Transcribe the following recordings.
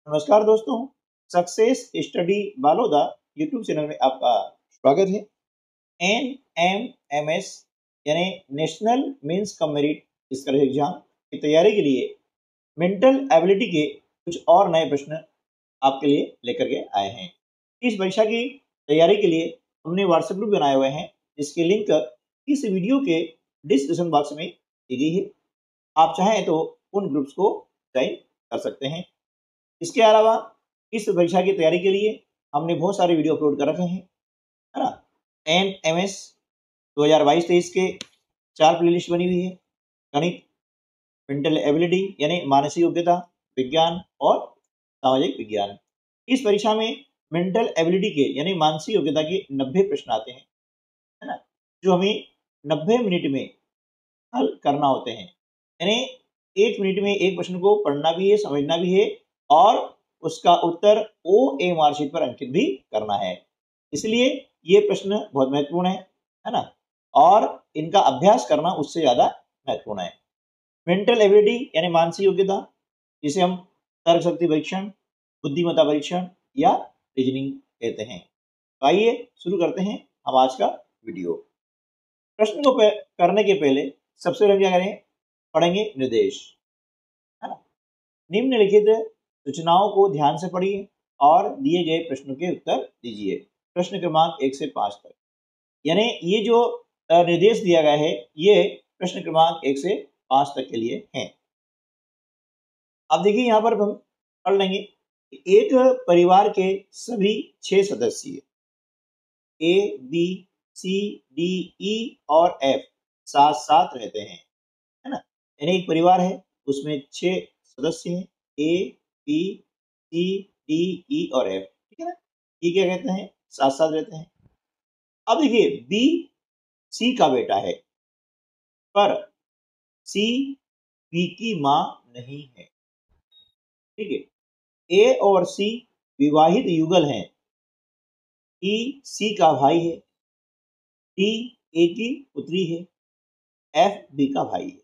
नमस्कार दोस्तों, success study Baloda YouTube channel में आपका स्वागत है। NMMS यानी national means cum merit scholarship exam की तैयारी के लिए मेंटल एबिलिटी के कुछ और नए प्रश्न आपके लिए लेकर के आए हैं। इस परीक्षा की तैयारी के लिए हमने व्हाट्सएप ग्रुप बनाए हुए हैं, जिसकी लिंक इस वीडियो के डिस्क्रिप्शन बॉक्स में दी गई है। आप चाहें तो उन ग्रुप्स को ज्वाइन कर सकते हैं। इसके अलावा इस परीक्षा की तैयारी के लिए हमने बहुत सारे वीडियो अपलोड कर रखे हैं, है ना। NMS 2022-23 के 4 प्लेलिस्ट बनी हुई है। गणित, मेंटल एबिलिटी यानी मानसिक योग्यता, विज्ञान और सामाजिक विज्ञान। इस परीक्षा में मेंटल एबिलिटी के यानी मानसिक योग्यता के 90 प्रश्न आते हैं, है ना, जो हमें 90 मिनट में हल करना होते हैं। यानी 1 मिनट में एक प्रश्न को पढ़ना भी है, समझना भी है और उसका उत्तर OA मार्कशीट पर अंकित भी करना है। इसलिए ये प्रश्न बहुत महत्वपूर्ण है ना, और इनका अभ्यास करना उससे ज्यादा महत्वपूर्ण है। मेंटल एबिलिटी यानी मानसिक योग्यता, जिसे हम तर्क शक्ति परीक्षण, बुद्धिमत्ता परीक्षण या रीजनिंग कहते हैं। तो आइए शुरू करते हैं हम आज का वीडियो। प्रश्न को करने के पहले सबसे पहले क्या करें, पढ़ेंगे निर्देश, है ना। निम्नलिखित सूचनाओं को ध्यान से पढ़िए और दिए गए प्रश्नों के उत्तर दीजिए। प्रश्न क्रमांक 1 से 5 तक, यानी ये जो निर्देश दिया गया है ये प्रश्न क्रमांक 1 से 5 तक के लिए है। अब देखिए यहाँ पर हम पढ़ लेंगे। एक परिवार के सभी 6 सदस्य A, B, C, D, E और F साथ साथ रहते हैं, है ना। यानी एक परिवार है, उसमें 6 सदस्य हैं, A, B, C, D, E और F, ठीक है ना। ये क्या कहते हैं, साथ साथ रहते हैं। अब देखिए B C का बेटा है, पर C B की मां नहीं है, ठीक है। A और C विवाहित युगल हैं। E C का भाई है, D A की पुत्री है, F B का भाई है।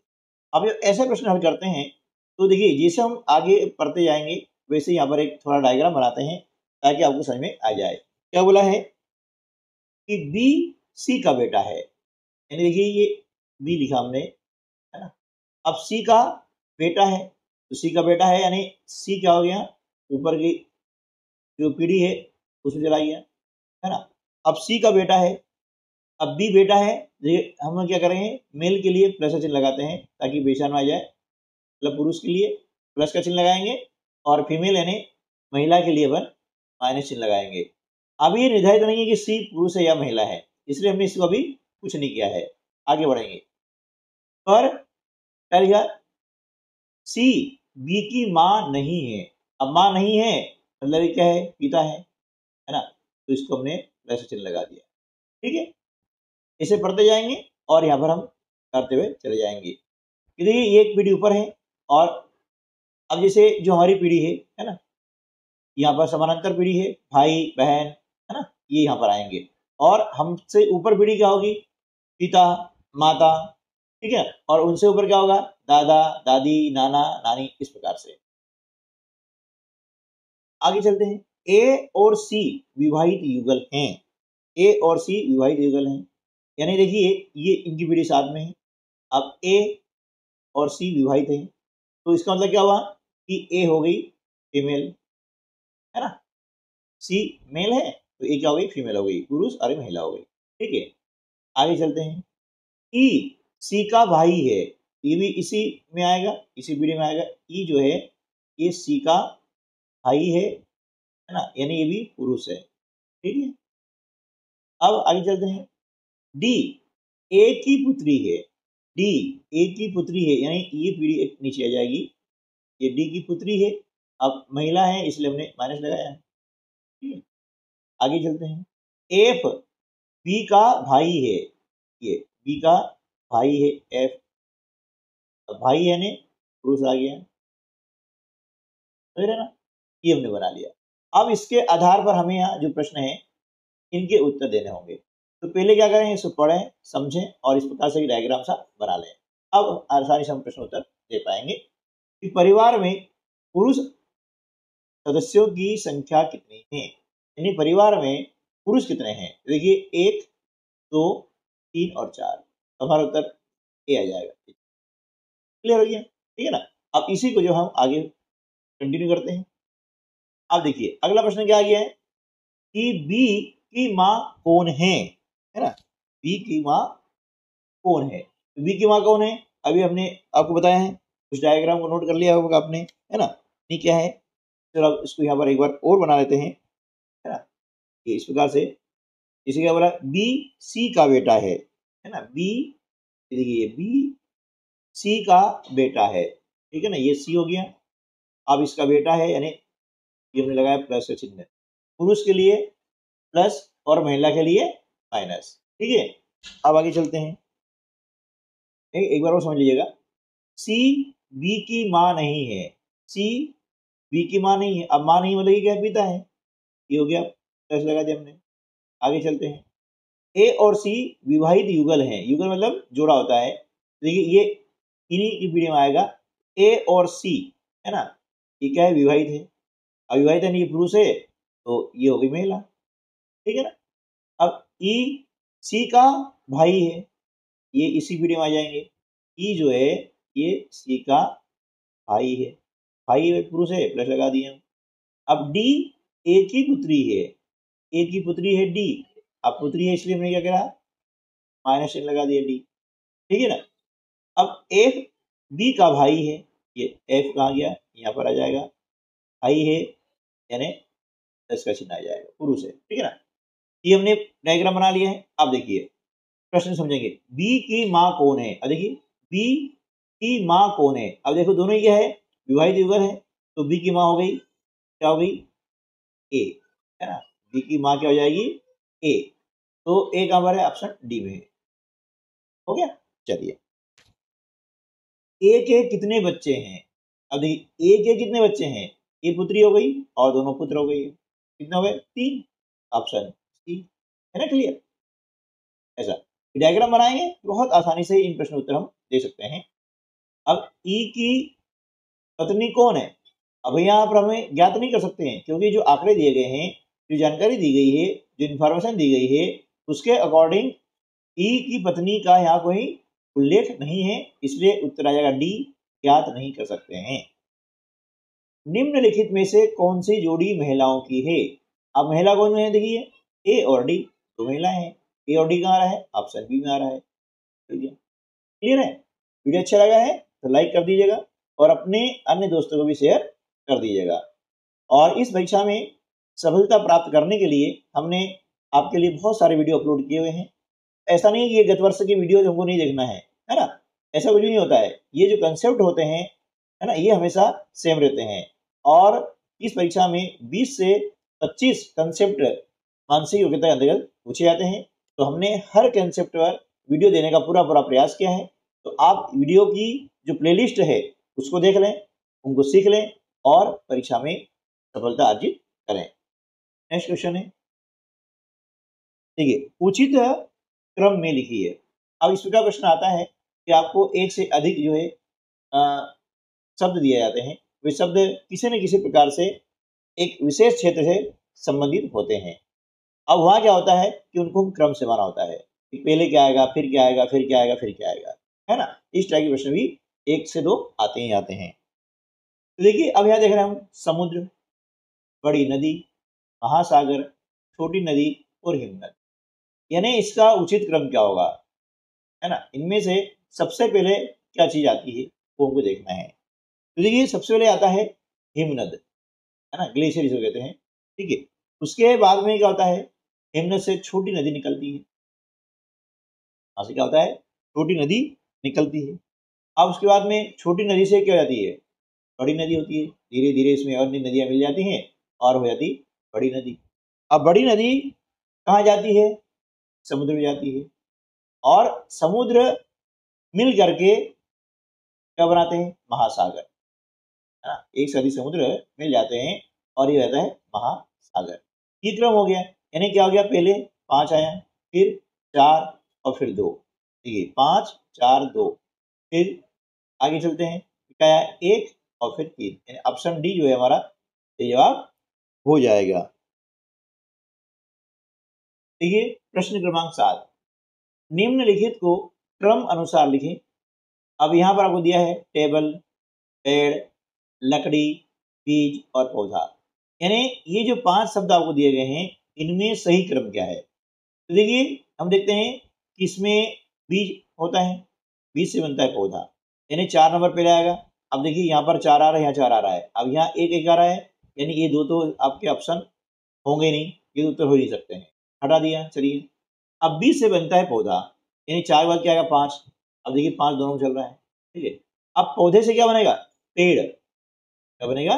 अब जब ऐसे प्रश्न हल करते हैं तो देखिए जैसे हम आगे पढ़ते जाएंगे वैसे यहाँ पर एक थोड़ा डायग्राम बनाते हैं ताकि आपको समझ में आ जाए। क्या बोला है कि बी सी का बेटा है, यानी देखिए ये बी लिखा हमने, है ना। अब सी का बेटा है, तो सी का बेटा है यानी सी क्या हो गया, ऊपर की जो पीढ़ी है उसमें चला गया, है ना। अब सी का बेटा है, अब बी बेटा है, देखिए हम क्या करेंगे, मेल के लिए प्लस का चिन्ह लगाते हैं ताकि पहचान में आ जाए, मतलब पुरुष के लिए प्लस का चिन्ह लगाएंगे और फीमेल यानी महिला के लिए अपन माइनस चिन्ह लगाएंगे। अब ये निर्धारित नहीं है कि सी पुरुष है या महिला है, इसलिए हमने इसको अभी कुछ नहीं किया है, आगे बढ़ेंगे। पर क्या लिखा, सी बी की मां नहीं है। अब मां नहीं है मतलब ये क्या है, पिता है ना, तो इसको हमने प्लस चिन्ह लगा दिया, ठीक है। इसे पढ़ते जाएंगे और यहाँ पर हम करते हुए चले जाएंगे। देखिए ये एक पीढ़ी ऊपर है और अब जैसे जो हमारी पीढ़ी है ना, यहाँ पर समानांतर पीढ़ी है, भाई बहन, है ना, ये यहाँ पर आएंगे। और हमसे ऊपर पीढ़ी क्या होगी, पिता माता, ठीक है। और उनसे ऊपर क्या होगा, दादा दादी नाना नानी, इस प्रकार से आगे चलते हैं। ए और सी विवाहित युगल हैं, ए और सी विवाहित युगल हैं, यानी देखिए ये इनकी पीढ़ी साथ में है। अब ए और सी विवाहित हैं, तो इसका मतलब क्या हुआ कि ए हो गई फीमेल, है ना, सी मेल है तो ए क्या हो गई, फीमेल हो गई, पुरुष और महिला हो गई, ठीक है। आगे चलते हैं। ई सी का भाई है, ये भी इसी में आएगा, इसी पीढ़ी में आएगा। ई जो है ये सी का भाई है ना, यानी ये भी पुरुष है, ठीक है। अब आगे चलते हैं। डी ए की पुत्री है, डी ए की पुत्री है, यानी ये पीढ़ी एक नीचे आ जाएगी, ये डी की पुत्री है। अब महिला है इसलिए हमने माइनस लगाया है, ठीक है। आगे चलते हैं। एफ बी का भाई है, ये बी का भाई है एफ, भाई है ने पुरुष आ गया, समझ रहे ना, ये हमने बना लिया। अब इसके आधार पर हमें यहाँ जो प्रश्न है इनके उत्तर देने होंगे। तो पहले क्या करें, इसको पढ़ें समझें और इस प्रकार से डायग्राम सा बना लें। अब आसानी से हम प्रश्न उत्तर दे पाएंगे कि परिवार में पुरुष सदस्यों की संख्या कितनी है, यानी परिवार में पुरुष कितने हैं। देखिए 1, 2, 3 और 4, तो हमारा उत्तर ए आ जाएगा। क्लियर हो गया, ठीक है ना। अब इसी को जो हम आगे कंटिन्यू करते हैं। अब देखिए अगला प्रश्न क्या आ गया है कि बी की माँ कौन है ना। बी की माँ कौन है, बी की माँ कौन है, अभी हमने आपको बताया है, कुछ डायग्राम को नोट कर लिया होगा आपने, है ना। ये क्या है, चलो अब इसको यहाँ पर एक बार और बना लेते हैं, है ना। ये इस प्रकार से, इसे क्या बोला, बी सी का बेटा है ना। बी, देखिए बी सी का बेटा है, ठीक है ना, ये सी हो गया। अब इसका बेटा है, यानी ये हमने लगाया प्लस का चिन्ह, पुरुष के लिए प्लस और महिला के लिए माइनस, ठीक है। अब आगे चलते हैं, एक बार और समझ लीजिएगा। सी बी की माँ नहीं है, सी बी की माँ नहीं है। अब माँ नहीं मतलब क्या, पिता है, ये हो गया, प्लस लगा दिया हमने। आगे चलते हैं, ए और सी विवाहित युगल हैं, युगल मतलब जोड़ा होता है। देखिए ये इन्हीं की पीढ़ी में आएगा, ए और सी, है ना, ये क्या है, विवाहित है। अविवाहित है, नहीं पुरुष है, तो ये हो गई महिला, ठीक है ना। अब ई सी का भाई है, ये इसी पीढ़ी में आ जाएंगे। ई जो है ये सी का भाई है, भाई है, पुरुष है, प्लस लगा दिए हम। अब डी ए की पुत्री है, ए की पुत्री है डी, अब पुत्री है इसलिए हमने क्या करा, माइनस चिन्ह लगा दिया डी, ठीक है ना। अब एफ बी का भाई है, ये एफ कहाँ गया, यहाँ पर आ जाएगा, भाई है यानी प्लस का चिन्ह आ जाएगा, पुरुष है, ठीक है ना। ये हमने डायग्राम बना लिया है। अब देखिए प्रश्न समझेंगे, बी की माँ कौन है। अब देखिए बी की माँ कौन है, अब देखो दोनों ही क्या है, विवाहित युगल है, तो बी की माँ हो गई, क्या हो गई, ए, है ना। बी की माँ क्या हो जाएगी, ए, तो ए कहां पर है, ऑप्शन डी में है, हो गया। चलिए ए के कितने बच्चे हैं, अब देखिए ए के कितने बच्चे हैं, ये पुत्री हो गई और दोनों पुत्र हो गई, कितने हो गए, 3, ऑप्शन सी, है ना। क्लियर, ऐसा डायग्राम बनाएंगे बहुत आसानी से इन प्रश्न उत्तर हम दे सकते हैं। अब ई की पत्नी कौन है, अब यहाँ पर हमें ज्ञात नहीं कर सकते हैं, क्योंकि जो आंकड़े दिए गए हैं, जो जानकारी दी गई है, जो इन्फॉर्मेशन दी गई है, उसके अकॉर्डिंग ई की पत्नी का यहाँ कोई उल्लेख नहीं है, इसलिए उत्तर आ जाएगा डी, ज्ञात नहीं कर सकते हैं। निम्नलिखित में से कौन सी जोड़ी महिलाओं की है, अब महिला कौन है, देखिए ए और डी, तो महिलाएं हैं, ए और डी कहाँ आ रहा है, ऑप्शन बी में आ रहा है, ठीक है। क्लियर है, वीडियो अच्छा लगा है तो लाइक कर दीजिएगा और अपने अन्य दोस्तों को भी शेयर कर दीजिएगा। और इस परीक्षा में सफलता प्राप्त करने के लिए हमने आपके लिए बहुत सारे वीडियो अपलोड किए हुए हैं। ऐसा नहीं है कि ये गत वर्ष की वीडियो हमको नहीं देखना है ना, ऐसा कुछ नहीं होता है। ये जो कंसेप्ट होते हैं, है ना, ये हमेशा सेम रहते हैं। और इस परीक्षा में 20 से 25 कंसेप्ट मानसिक योग्यता के अंतर्गत पूछे जाते हैं, तो हमने हर कंसेप्ट पर वीडियो देने का पूरा पूरा प्रयास किया है। तो आप वीडियो की जो प्लेलिस्ट है उसको देख लें, उनको सीख लें और परीक्षा में सफलता अर्जित करें। नेक्स्ट क्वेश्चन है, देखिए उचित क्रम में लिखिए। अब इस प्रकार प्रश्न आता है कि आपको एक से अधिक जो है शब्द दिए जाते हैं, वे शब्द किसी न किसी प्रकार से एक विशेष क्षेत्र से संबंधित होते हैं। अब वहाँ क्या होता है कि उनको क्रम से माना होता है कि पहले क्या आएगा, फिर क्या आएगा, फिर क्या आएगा, फिर क्या आएगा, है ना। इस टाइप के प्रश्न भी 1 से 2 आते ही आते हैं। तो देखिए अब यहाँ देख रहे हैं हम, समुद्र, बड़ी नदी, महासागर, छोटी नदी और हिमनद, यानी इसका उचित क्रम क्या होगा, है ना। इनमें से सबसे पहले क्या चीज आती है वो हमको देखना है। तो देखिए सबसे पहले आता है हिमनद, है ना, ग्लेशियर जिसे कहते हैं, ठीक है। उसके बाद में क्या होता है, हिमनद से छोटी नदी निकलती है, वहां से क्या होता है, छोटी नदी निकलती है। अब उसके बाद में छोटी नदी से क्या हो जाती है, बड़ी नदी होती है, धीरे धीरे इसमें और नदियां मिल जाती हैं और हो जाती बड़ी नदी। अब बड़ी नदी कहाँ जाती है, समुद्र में जाती है, और समुद्र मिल करके क्या बनाते हैं, महासागर, है ना। एक से अधिक समुद्र मिल जाते हैं और ये रहता है महासागर। ये क्रम हो गया, यानी क्या हो गया, पहले 5 आया, फिर 4 और फिर 2, ठीक है, 5 4 2, फिर आगे चलते हैं, क्या आया, 1 और फिर 3, यानी ऑप्शन डी जो है हमारा ये जवाब हो जाएगा। देखिए प्रश्न क्रमांक 7, निम्नलिखित को क्रम अनुसार लिखें। अब यहाँ पर आपको दिया है टेबल, पेड़, लकड़ी, बीज और पौधा, यानी ये जो 5 शब्द आपको दिए गए हैं इनमें सही क्रम क्या है। तो देखिए हम देखते हैं कि इसमें बीज होता है, बीज से बनता है पौधा, यानी 4 नंबर पे आएगा। अब देखिए यहाँ पर 4 आ रहा है, यहाँ 4 आ रहा है, अब यहाँ एक एक आ रहा है, यानी ये दो तो आपके ऑप्शन होंगे नहीं, ये उत्तर हो नहीं सकते हैं, हटा दिया। चलिए अब बीज से बनता है पौधा, यानी 4 के बाद क्या आएगा 5। अब देखिए 5 दोनों में चल रहा है, ठीक है। अब पौधे से क्या बनेगा, पेड़, क्या बनेगा,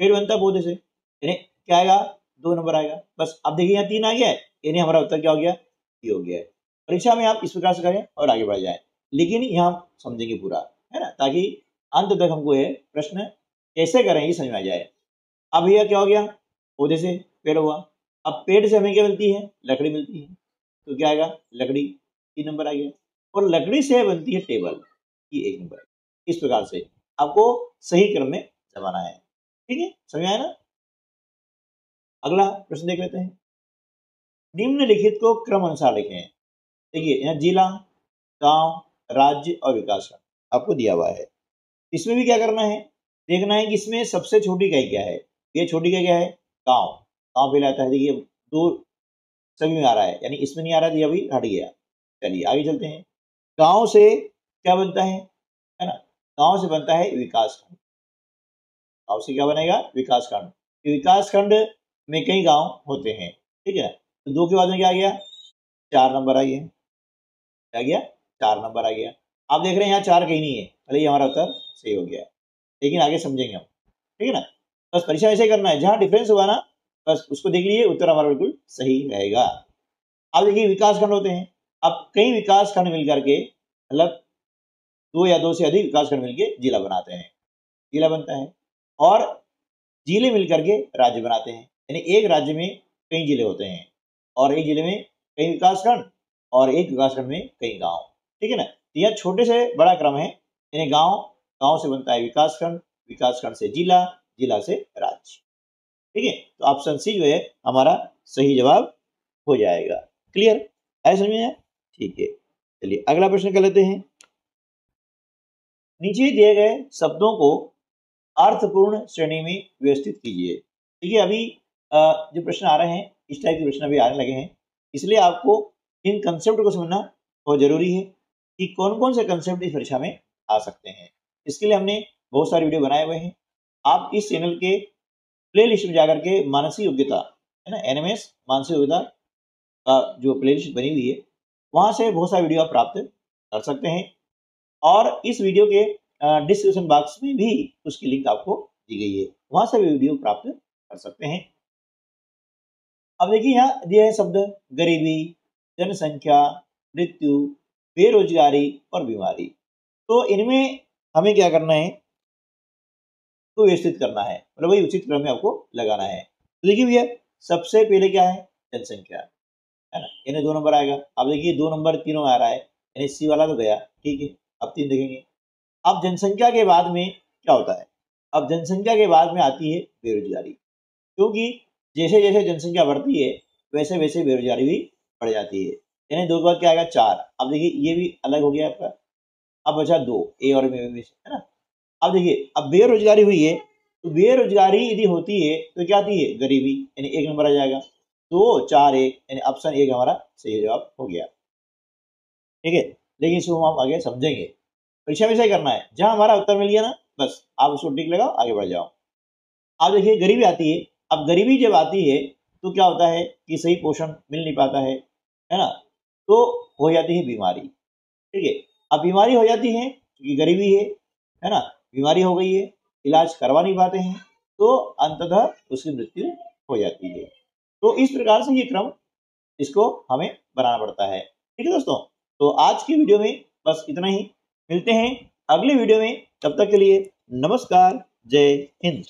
पेड़ बनता है पौधे से, यानी क्या आएगा 2 नंबर आएगा। बस अब देखिए यहाँ 3 आ गया है, यानी हमारा उत्तर क्या हो गया, ये हो गया है। परीक्षा में आप इस प्रकार से करें और आगे बढ़ जाए, लेकिन यहाँ हम समझेंगे पूरा, है ना, ताकि अंत तक हमको ये प्रश्न कैसे करें ये समझ में आ जाए। अब यह क्या हो गया, पौधे से पेड़ हुआ, अब पेड़ से हमें क्या मिलती है, लकड़ी मिलती है, तो क्या आएगा लकड़ी, 3 नंबर आ गया। और लकड़ी से बनती है टेबल, ये 1 नंबर। इस प्रकार से आपको सही क्रम में जमाना है, ठीक है, समझ आया ना। अगला प्रश्न देख लेते हैं, निम्नलिखित को क्रम अनुसार लिखें। देखिए यहाँ जिला, गांव, राज्य और विकास खंड आपको दिया हुआ है। इसमें भी क्या करना है, देखना है कि इसमें सबसे छोटी इकाई क्या है। ये छोटी इकाई क्या है, गांव, गांव पहले आता है। देखिए 2 सभी में आ रहा है, यानी इसमें नहीं आ रहा, तो ये अभी हट गया। चलिए आगे चलते हैं, गांव से क्या बनता है ना, गांव से बनता है विकास खंड। गांव से क्या बनेगा, विकास खंड। विकास खंड में कई गांव होते हैं, ठीक है। तो 2 के बाद में क्या आ गया, 4 नंबर आ गया, क्या गया 4 नंबर आ गया। आप देख रहे हैं यहाँ 4 कहीं नहीं है, भले ही हमारा उत्तर सही हो गया, लेकिन आगे समझेंगे हम, ठीक है ना। बस परीक्षा ऐसे करना है, जहां डिफरेंस हुआ ना बस उसको देख लीजिए, उत्तर हमारा बिल्कुल सही रहेगा। अब देखिए विकास खंड होते हैं, अब कई विकास खंड मिलकर के, मतलब 2 या 2 से अधिक विकास खंड मिलकर जिला बनाते हैं, जिला बनता है। और जिले मिलकर के राज्य बनाते हैं, यानी एक राज्य में कई जिले होते हैं, और एक जिले में कई विकास खंड, और एक विकास खंड में कई गांव, ठीक है ना। तो यह छोटे से बड़ा क्रम है, यानी गांव, गांव से बनता है विकास खंड, विकास खंड से जिला, जिला से राज्य, ठीक है। तो ऑप्शन सी जो है हमारा सही जवाब हो जाएगा। क्लियर है, समझ में? ठीक है, चलिए अगला प्रश्न कर लेते हैं। नीचे दिए गए शब्दों को अर्थपूर्ण श्रेणी में व्यवस्थित कीजिए। देखिए अभी जो प्रश्न आ रहे हैं इस टाइप के प्रश्न अभी आने लगे हैं, इसलिए आपको इन कंसेप्ट को समझना बहुत जरूरी है कि कौन कौन से कंसेप्ट इस परीक्षा में आ सकते हैं। इसके लिए हमने बहुत सारे वीडियो बनाए हुए हैं, आप इस चैनल के प्ले लिस्ट में जाकर के मानसिक योग्यता, है ना, एनएमएस मानसिक योग्यता का जो प्ले लिस्ट बनी हुई है वहां से बहुत सारे वीडियो आप प्राप्त कर सकते हैं, और इस वीडियो के डिस्क्रिप्शन बॉक्स में भी उसकी लिंक आपको दी गई है, वहां से भी वीडियो प्राप्त कर सकते हैं। अब देखिए यहाँ दिए हैं शब्द गरीबी, जनसंख्या, मृत्यु, बेरोजगारी और बीमारी। तो इनमें हमें क्या करना है, तो व्यवस्थित करना है, मतलब वही उचित क्रम में आपको लगाना है। तो देखिए भैया सबसे पहले क्या है, जनसंख्या, है ना, यानी 2 नंबर आएगा। अब देखिए 2 नंबर तीनों में आ रहा है, यानी सी वाला तो गया, ठीक है। अब 3 देखेंगे। अब जनसंख्या के बाद में क्या होता है, अब जनसंख्या के बाद में आती है बेरोजगारी, क्योंकि जैसे जैसे जनसंख्या बढ़ती है वैसे वैसे बेरोजगारी भी बढ़ जाती है, यानी 2 के बाद क्या आएगा 4। अब देखिए ये भी अलग हो गया आपका, अब बचा 2, ए और बी, है ना। अब देखिए अब बेरोजगारी हुई है, तो बेरोजगारी यदि होती है तो क्या आती है, गरीबी, यानी 1 नंबर आ जाएगा। 2 4 1, यानी ऑप्शन 1 हमारा सही जवाब हो गया, ठीक है। लेकिन इसको हम आगे समझेंगे, परीक्षा में सही करना है, जहां हमारा उत्तर मिल गया ना बस आप उसको टिक लगाओ, आगे बढ़ जाओ। अब देखिए गरीबी आती है, अब गरीबी जब आती है तो क्या होता है कि सही पोषण मिल नहीं पाता है ना, तो हो जाती है बीमारी, ठीक है। अब बीमारी हो जाती है क्योंकि गरीबी है ना, बीमारी हो गई है, इलाज करवा नहीं पाते हैं, तो अंततः उसकी मृत्यु हो जाती है। तो इस प्रकार से ये क्रम इसको हमें बनाना पड़ता है, ठीक है दोस्तों। तो आज की वीडियो में बस इतना ही, मिलते हैं अगले वीडियो में, तब तक के लिए नमस्कार, जय हिंद।